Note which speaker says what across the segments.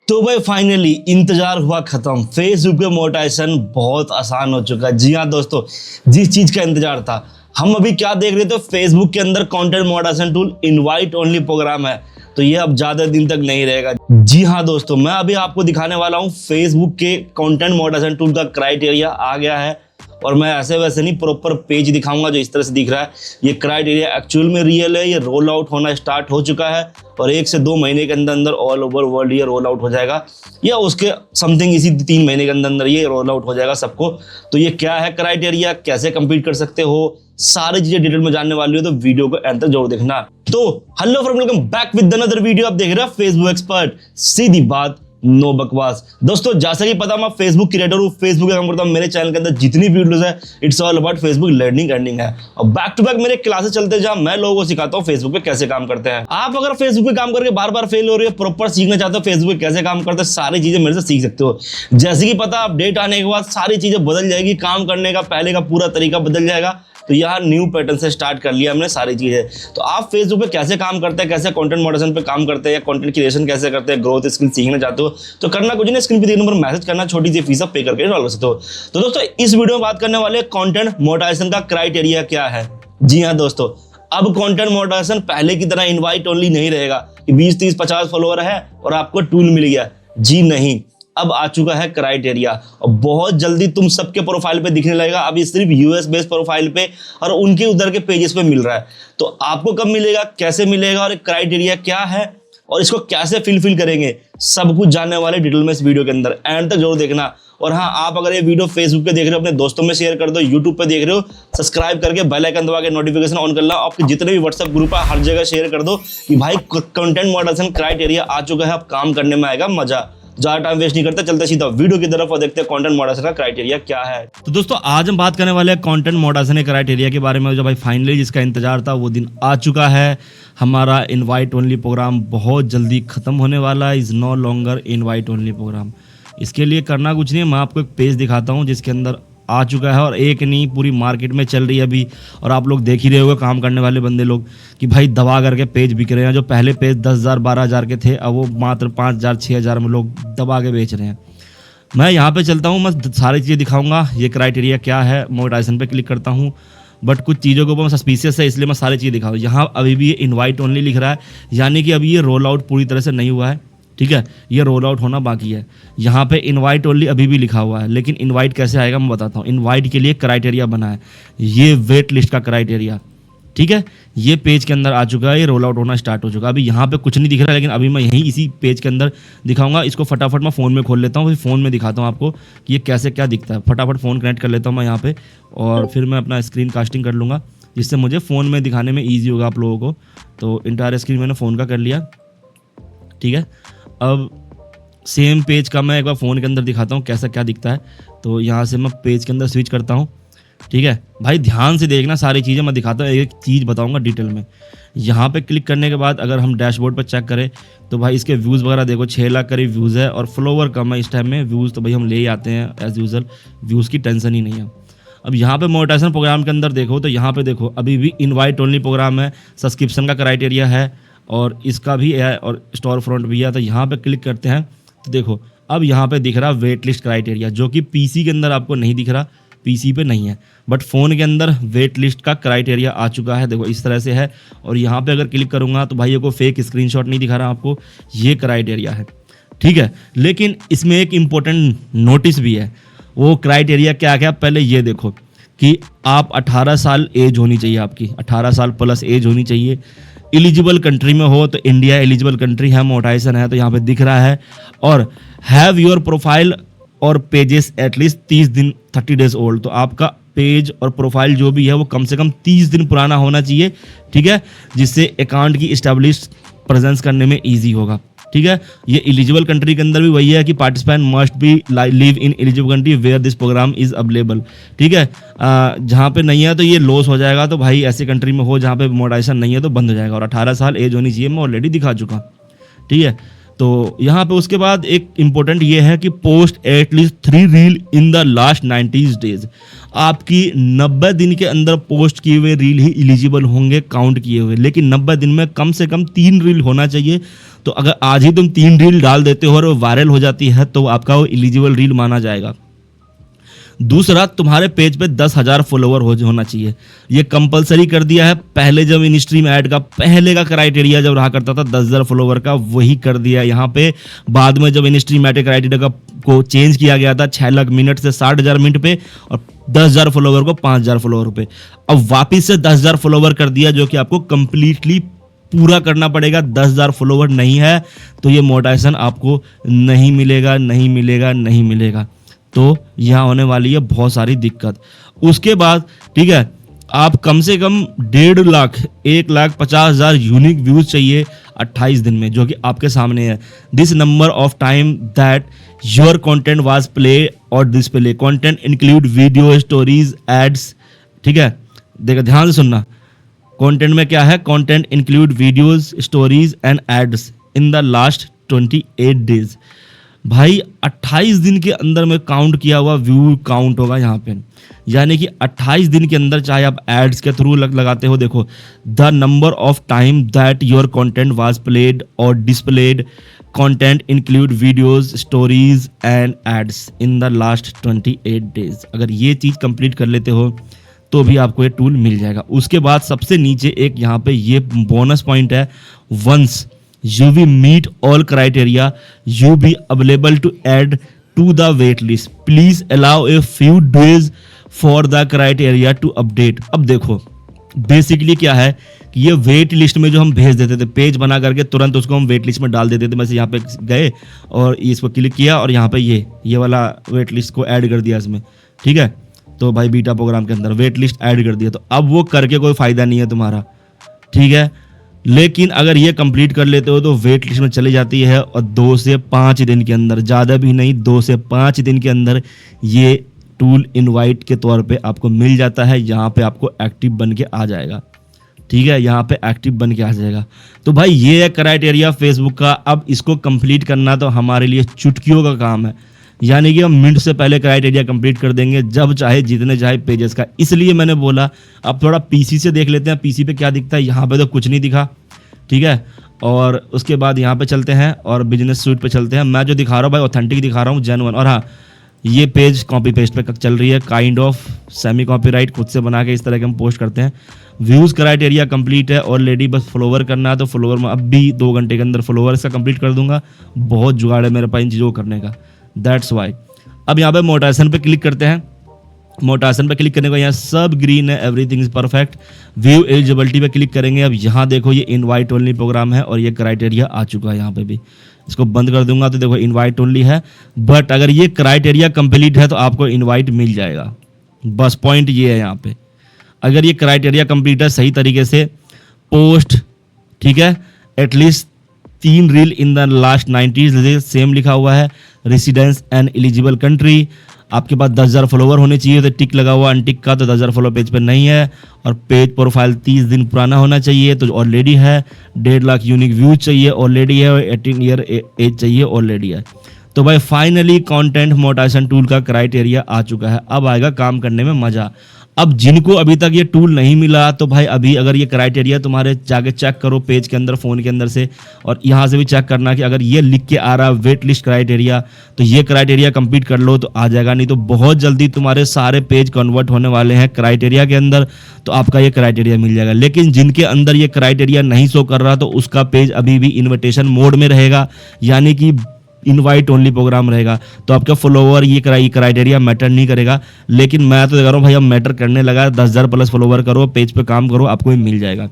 Speaker 1: तो भाई फाइनली इंतजार हुआ खत्म। फेसबुक पे मोनेटाइजेशन बहुत आसान हो चुका है। जी हाँ दोस्तों, जिस चीज का इंतजार था हम अभी क्या देख रहे थे, फेसबुक के अंदर content monetization tool invite only program है। तो ये अब ज्यादा दिन तक नहीं रहेगा। जी हाँ दोस्तों, मैं अभी आपको दिखाने वाला हूँ फेसबुक के कंटेंट मोनेटाइजेशन टूल का क्राइटेरिया आ गया है। और मैं ऐसे वैसे नहीं, प्रॉपर पेज दिखाऊंगा जो इस तरह से दिख रहा है। ये क्राइटेरिया एक्चुअल में रियल है, ये रोल आउट होना स्टार्ट हो चुका है और 1 से 2 महीने के अंदर अंदर ऑल ओवर वर्ल्ड ये रोल आउट हो जाएगा, या उसके समथिंग इसी 3 महीने के अंदर अंदर ये रोल आउट हो जाएगा सबको। तो ये क्या है क्राइटेरिया, कैसे कंप्लीट कर सकते हो, सारी चीजें डिटेल में जानने वाली हो तो वीडियो को एंड तक जरूर देखना। तो hello friend, welcome back with another video. आप देख रहे हो फेसबुक एक्सपर्ट, सीधी बात नो बकवास। दोस्तों जैसा कि पता, मैं फेसबुक क्रिएटर हूँ, फेसबुक का काम करता हूँ। मेरे चैनल के अंदर जितनी वीडियोस है it's all about Facebook learning earning है। और बैक टू बैक मेरे क्लासेस चलते हैं जहाँ मैं लोगों को सिखाता हूँ फेसबुक पे कैसे काम करते हैं। आप अगर फेसबुक पे काम करके बार बार फेल हो रही हो, प्रॉपर सीखना चाहते हो फेसबुक पे कैसे काम करते हैं, सारी चीजें मेरे से सीख सकते हो। जैसे कि पता, अपडेट आने के बाद सारी चीजें बदल जाएगी, काम करने का पहले का पूरा तरीका बदल जाएगा। तो यहाँ न्यू पैटर्न से स्टार्ट कर लिया हमने सारी चीजें। तो आप फेसबुक पे कैसे काम करते हैं, कैसे कंटेंट मॉडरेशन पे काम करते हैं, या कंटेंट क्रिएशन कैसे करते हैं, ग्रोथ स्किल सीखना चाहते हो तो करना कुछ नहीं, स्क्रीन पे दिए नंबर मैसेज करना, छोटी सी फीस पे करके डाल सकते हो। तो दोस्तों इस वीडियो में बात करने वाले कंटेंट मॉडरेशन का क्राइटेरिया क्या है। जी हाँ दोस्तों, अब कंटेंट मॉडरेशन पहले की तरह इनवाइट ओनली नहीं रहेगा कि 20, 30, 50 फॉलोअर है और आपको टूल मिल गया। जी नहीं, अब आ चुका है क्राइटेरिया और बहुत जल्दी तुम सबके प्रोफाइल पे दिखने लगेगा। अभी सिर्फ यूएस बेस्ड प्रोफाइल पे और उनके उधर के पेजेस पे मिल रहा है। तो आपको कब मिलेगा, कैसे मिलेगा और क्राइटेरिया क्या है और इसको कैसे फिल करेंगे, सब कुछ जानने वाले डिटेल में इस वीडियो के अंदर एंड तक जरूर देखना। और हाँ, आप अगर ये वीडियो फेसबुक पे देख रहे हो अपने दोस्तों में शेयर कर दो, यूट्यूब पे देख रहे हो सब्सक्राइब करके बेल आइकन दबा के नोटिफिकेशन ऑन कर लो। आपके जितने भी व्हाट्सएप ग्रुप है हर जगह शेयर कर दो कि भाई कंटेंट मॉडरेशन क्राइटेरिया आ चुका है, अब काम करने में आएगा मजा। ज्यादा टाइम वेस्ट नहीं करते, चलते सीधा वीडियो की तरफ और देखते हैं कंटेंट मॉडरेशन का क्राइटेरिया क्या है। तो दोस्तों आज हम बात करने वाले हैं कंटेंट मॉडरेशन के क्राइटेरिया के बारे में। जो भाई फाइनली जिसका इंतजार था वो दिन आ चुका है। हमारा इनवाइट ओनली प्रोग्राम बहुत जल्दी खत्म होने वाला है। Is no longer invite only program. इसके लिए करना कुछ नहीं है, मैं आपको एक पेज दिखाता हूँ जिसके अंदर आ चुका है और एक नहीं पूरी मार्केट में चल रही है अभी। और आप लोग देख ही रहे होगे काम करने वाले बंदे लोग कि भाई दबा करके पेज बिक रहे हैं। जो पहले पेज 10,000 12,000 के थे, अब वो मात्र 5,000 6,000 में लोग दबा के बेच रहे हैं। मैं यहाँ पे चलता हूँ, मैं सारी चीज़ें दिखाऊंगा ये क्राइटेरिया क्या है। मोनेटाइजेशन पे क्लिक करता हूँ, बट कुछ चीज़ों के ऊपर मैं सस्पिशियस है इसलिए मैं सारी चीज़ें दिखाऊँ। यहाँ अभी भी ये इन्वाइट ओनली लिख रहा है, यानी कि अभी ये रोल आउट पूरी तरह से नहीं हुआ है। ठीक है, ये रोल आउट होना बाकी है। यहाँ पे इनवाइट ओनली अभी भी लिखा हुआ है, लेकिन इनवाइट कैसे आएगा मैं बताता हूँ। इनवाइट के लिए क्राइटेरिया बना है, ये वेट लिस्ट का क्राइटेरिया। ठीक है, ये पेज के अंदर आ चुका है, ये रोल आउट होना स्टार्ट हो चुका है। अभी यहाँ पे कुछ नहीं दिख रहा है, लेकिन अभी मैं यहीं इसी पेज के अंदर दिखाऊंगा। इसको फटाफट मैं फ़ोन में खोल लेता हूँ, फिर फ़ोन में दिखाता हूँ आपको कि ये कैसे क्या दिखता है। फटाफट फ़ोन कनेक्ट कर लेता हूँ मैं यहाँ पे और फिर मैं अपना स्क्रीन कास्टिंग कर लूँगा, जिससे मुझे फ़ोन में दिखाने में ईजी होगा आप लोगों को। तो इंटायर स्क्रीन मैंने फ़ोन का कर लिया। ठीक है, अब सेम पेज का मैं एक बार फ़ोन के अंदर दिखाता हूँ कैसा क्या दिखता है। तो यहाँ से मैं पेज के अंदर स्विच करता हूँ। ठीक है भाई, ध्यान से देखना सारी चीज़ें मैं दिखाता हूँ, एक चीज़ बताऊँगा डिटेल में। यहाँ पे क्लिक करने के बाद अगर हम डैशबोर्ड पर चेक करें तो भाई इसके व्यूज़ वगैरह देखो, 6 लाख करीब व्यूज़ है और फॉलोवर कम है इस टाइम में। व्यूज़ तो भाई हम ले ही आते हैं एज यूजल, व्यूज़ की टेंशन ही नहीं है। अब यहाँ पे मोनेटाइजेशन प्रोग्राम के अंदर देखो तो यहाँ पे देखो अभी भी इनवाइट ओनली प्रोग्राम है, सब्सक्रिप्शन का क्राइटेरिया है और इसका भी है और स्टोर फ्रंट भी है। तो यहाँ पे क्लिक करते हैं तो देखो अब यहाँ पे दिख रहा वेट लिस्ट क्राइटेरिया, जो कि पीसी के अंदर आपको नहीं दिख रहा, पीसी पे नहीं है, बट फ़ोन के अंदर वेट लिस्ट का क्राइटेरिया आ चुका है। देखो इस तरह से है और यहाँ पे अगर क्लिक करूँगा तो भाई ये को फेक स्क्रीनशॉट नहीं दिखा रहा आपको, ये क्राइटेरिया है। ठीक है, लेकिन इसमें एक इम्पोर्टेंट नोटिस भी है। वो क्राइटेरिया क्या क्या, पहले ये देखो कि आप 18 साल एज होनी चाहिए, आपकी 18 साल प्लस एज होनी चाहिए। एलिजिबल कंट्री में हो तो इंडिया एलिजिबल कंट्री है, मोनेटाइजेशन है तो यहाँ पे दिख रहा है। और हैव योर प्रोफाइल और पेजेस एटलीस्ट 30 दिन 30 डेज ओल्ड। तो आपका पेज और प्रोफाइल जो भी है वो कम से कम 30 दिन पुराना होना चाहिए। ठीक है, जिससे अकाउंट की इस्टेब्लिश प्रेजेंस करने में ईजी होगा। ठीक है, ये एलिजिबल कंट्री के अंदर भी वही है कि participant must be live in eligible country where this program is available. ठीक है, जहाँ पे नहीं है तो ये लॉस हो जाएगा। तो भाई ऐसे कंट्री में हो जहाँ पे मोनेटाइजेशन नहीं है तो बंद हो जाएगा। और 18 साल एज होनी चाहिए, मैं ऑलरेडी दिखा चुका। ठीक है, तो यहाँ पे उसके बाद एक इम्पोर्टेंट ये है कि post at least 3 reel in the last 90 days. आपकी 90 दिन के अंदर पोस्ट किए हुए रील ही एलिजिबल होंगे काउंट किए हुए, लेकिन 90 दिन में कम से कम 3 रील होना चाहिए। तो अगर आज ही तुम 3 रील डाल देते हो और वो वायरल हो जाती है तो आपका वो एलिजिबल रील माना जाएगा। दूसरा, तुम्हारे पेज पे 10,000 फॉलोवर होना चाहिए, ये कंपलसरी कर दिया है। पहले जब इन स्ट्रीम ऐड का पहले का क्राइटेरिया जब रहा करता था 10,000 फॉलोवर का, वही कर दिया यहाँ पे। बाद में जब इन स्ट्रीम ऐड क्राइटेरिया का को चेंज किया गया था 6 लाख मिनट से 60,000 मिनट पे, और 10,000 फॉलोवर को 5,000 फॉलोवर पे, अब वापिस से 10,000 फॉलोवर कर दिया, जो कि आपको कंप्लीटली पूरा करना पड़ेगा। 10,000 फॉलोवर नहीं है तो ये मोनेटाइजेशन आपको नहीं मिलेगा, नहीं मिलेगा, नहीं मिलेगा। तो यहाँ होने वाली है बहुत सारी दिक्कत। उसके बाद ठीक है, आप कम से कम 1.5 लाख 1,50,000 यूनिक व्यूज चाहिए 28 दिन में, जो कि आपके सामने है। This number of time that your content was play और display, content include video, stories, ads. ठीक है, देखो ध्यान से सुनना, कंटेंट में क्या है, content include videos, stories and ads in the last 28 days. भाई 28 दिन के अंदर में काउंट किया हुआ व्यू काउंट होगा यहाँ पे, यानी कि 28 दिन के अंदर, चाहे आप एड्स के थ्रू लगाते हो। देखो, the number of time that your content was played और displayed, content include videos, stories and ads in the last 28 days. अगर ये चीज़ कंप्लीट कर लेते हो तो भी आपको ये टूल मिल जाएगा। उसके बाद सबसे नीचे एक यहाँ पे ये बोनस पॉइंट है, once you will meet all criteria you be available to add to the wait list, please allow a few days for the criteria to update। अब देखो बेसिकली क्या है कि ये वेट लिस्ट में जो हम भेज देते थे, पेज बना करके तुरंत उसको हम वेट लिस्ट में डाल देते थे। वैसे यहाँ पे गए और इसको क्लिक किया और यहाँ पे ये वाला वेट लिस्ट को ऐड कर दिया इसमें। ठीक है, तो भाई बीटा प्रोग्राम के अंदर वेट लिस्ट ऐड कर दिया, तो अब वो करके कोई फ़ायदा नहीं है तुम्हारा। ठीक है, लेकिन अगर ये कंप्लीट कर लेते हो तो वेट लिस्ट में चली जाती है, और 2 से 5 दिन के अंदर, ज़्यादा भी नहीं, 2 से 5 दिन के अंदर ये टूल इनवाइट के तौर पे आपको मिल जाता है। यहाँ पे आपको एक्टिव बन के आ जाएगा। ठीक है, यहाँ पे एक्टिव बन के आ जाएगा। तो भाई ये है क्राइटेरिया फेसबुक का। अब इसको कंप्लीट करना तो हमारे लिए चुटकियों का काम है, यानी कि हम मिनट से पहले क्राइटेरिया कंप्लीट कर देंगे, जब चाहे जितने चाहे पेजेस का। इसलिए मैंने बोला अब थोड़ा पीसी से देख लेते हैं, पीसी पे क्या दिखता है। यहाँ पे तो कुछ नहीं दिखा। ठीक है, और उसके बाद यहाँ पे चलते हैं और बिजनेस सूट पे चलते हैं। मैं जो दिखा रहा हूँ भाई ऑथेंटिक दिखा रहा हूँ, जेन्युइन। और हाँ, ये पेज कॉपी पेस्ट पे चल रही है, काइंड ऑफ सेमी कॉपीराइट, खुद से बना के इस तरह के हम पोस्ट करते हैं। व्यूज़ क्राइटेरिया कंप्लीट है ऑलरेडी, बस फॉलोवर करना है। तो फॉलोवर में अब भी 2 घंटे के अंदर फॉलोवर इसका कंप्लीट कर दूंगा। बहुत जुगाड़ है मेरे पास इन चीज़ों को करने का, दैट्स वाई। अब यहाँ पे मोनेटाइजेशन पे क्लिक करते हैं। मोनेटाइजेशन पे क्लिक करने को यहाँ सब ग्रीन है, everything is perfect. View eligibility पे क्लिक करेंगे। अब यहाँ देखो ये इनवाइट ओनली प्रोग्राम है और ये क्राइटेरिया आ चुका है। यहाँ पे भी इसको बंद कर दूंगा तो देखो इनवाइट ओनली है, बट अगर ये क्राइटेरिया कंप्लीट है तो आपको इनवाइट मिल जाएगा। बस पॉइंट ये है यहाँ पे, अगर ये क्राइटेरिया कंप्लीट है सही तरीके से, पोस्ट ठीक है, at least 3 reel in the last 90 days, same लिखा हुआ है, रेसिडेंस एंड एलिजिबल कंट्री, आपके पास 10,000 फॉलोवर होने चाहिए, तो टिक लगा हुआ अनटिक का, तो 10,000 फॉलोवर पेज पे नहीं है, और पेज प्रोफाइल 30 दिन पुराना होना चाहिए, तो ऑलरेडी है। 1.5 लाख यूनिक व्यूज चाहिए, ऑलरेडी है, और 18 ईयर एज चाहिए, ऑलरेडी है। तो भाई फाइनली कंटेंट मोनेटाइजेशन टूल का क्राइटेरिया आ चुका है। अब आएगा काम करने में मजा। अब जिनको अभी तक ये टूल नहीं मिला, तो भाई अभी अगर ये क्राइटेरिया तुम्हारे जाके चेक करो पेज के अंदर, फ़ोन के अंदर से, और यहाँ से भी चेक करना कि अगर ये लिख के आ रहा है वेट लिस्ट क्राइटेरिया, तो ये क्राइटेरिया कंप्लीट कर लो तो आ जाएगा। नहीं तो बहुत जल्दी तुम्हारे सारे पेज कन्वर्ट होने वाले हैं क्राइटेरिया के अंदर, तो आपका ये क्राइटेरिया मिल जाएगा। लेकिन जिनके अंदर ये क्राइटेरिया नहीं शो कर रहा, तो उसका पेज अभी भी इन्विटेशन मोड में रहेगा, यानी कि इनवाइट ओनली प्रोग्राम रहेगा। तो आपका फॉलोवर ये क्राइटेरिया मैटर नहीं करेगा। लेकिन मैं तो कह रहा हूँ भाई अब मैटर करने लगा, 10,000 प्लस फॉलोवर करो, पेज पे काम करो, आपको भी मिल जाएगा।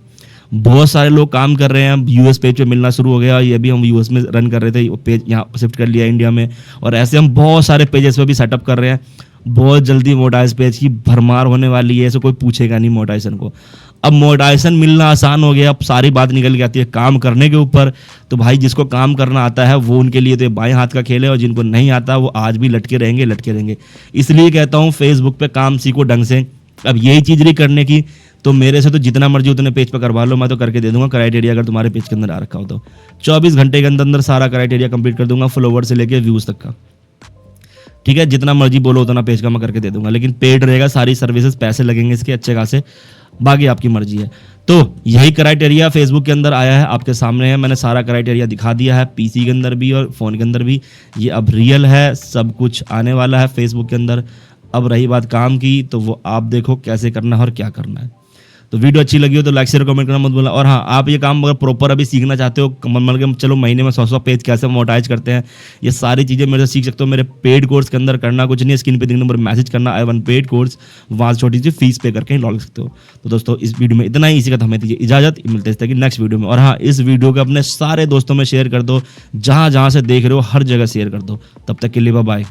Speaker 1: बहुत सारे लोग काम कर रहे हैं, यूएस पेज पे मिलना शुरू हो गया। ये भी हम यूएस में रन कर रहे थे, पेज यहाँ शिफ्ट कर लिया इंडिया में, और ऐसे हम बहुत सारे पेजेस पे भी सेटअप कर रहे हैं। बहुत जल्दी मोनेटाइज पेज की भरमार होने वाली है, ऐसे कोई पूछेगा नहीं मोनेटाइजेशन को। अब मोनेटाइजेशन मिलना आसान हो गया। अब सारी बात निकल के आती है काम करने के ऊपर। तो भाई जिसको काम करना आता है वो उनके लिए तो ये बाएं हाथ का खेल है, और जिनको नहीं आता वो आज भी लटके रहेंगे। इसलिए कहता हूँ फेसबुक पे काम सीखो ढंग से। अब यही चीज़ रही करने की,
Speaker 2: तो मेरे से तो जितना मर्जी उतने पेज पर करवा लो, मैं तो करके दे दूंगा क्राइटेरिया अगर तुम्हारे पेज के अंदर आ रखा हो तो। 24 घंटे के अंदर अंदर सारा क्राइटेरिया कंप्लीट कर दूंगा, फॉलोवर से लेके व्यूज़ तक का। ठीक है, जितना मर्जी बोलो उतना पेज का मैं करके दे दूंगा, लेकिन पेड रहेगा, सारी सर्विसेज, पैसे लगेंगे इसके अच्छे खासे, बाकी आपकी मर्जी है। तो यही क्राइटेरिया फेसबुक के अंदर आया है, आपके सामने है, मैंने सारा क्राइटेरिया दिखा दिया है, पीसी के अंदर भी और फ़ोन के अंदर भी। ये अब रियल है, सब कुछ आने वाला है फेसबुक के अंदर। अब रही बात काम की, तो वो आप देखो कैसे करना है और क्या करना है। तो वीडियो अच्छी लगी हो तो लाइक शेयर कमेंट करना मत भूलना। और हाँ, आप ये काम अगर प्रॉपर अभी सीखना चाहते हो, मतलब के चलो महीने में 100 पेज कैसे मोनेटाइज करते हैं, ये सारी चीज़ें मेरे से सीख सकते हो मेरे पेड कोर्स के अंदर। करना कुछ नहीं, स्क्रीन पे दिखने नंबर मैसेज करना आई वन पेड कोर्स, वहाँ से छोटी सी फीस पे करके लॉग सकते हो। तो दोस्तों इस वीडियो में इतना ही, इसी का हमें दीजिए इजाजत, मिलते हैं इस नेक्स्ट वीडियो में। और हाँ, इस वीडियो को अपने सारे दोस्तों में शेयर कर दो, जहाँ जहाँ से देख रहे हो हर जगह शेयर कर दो। तब तक के लिए बाय बाय।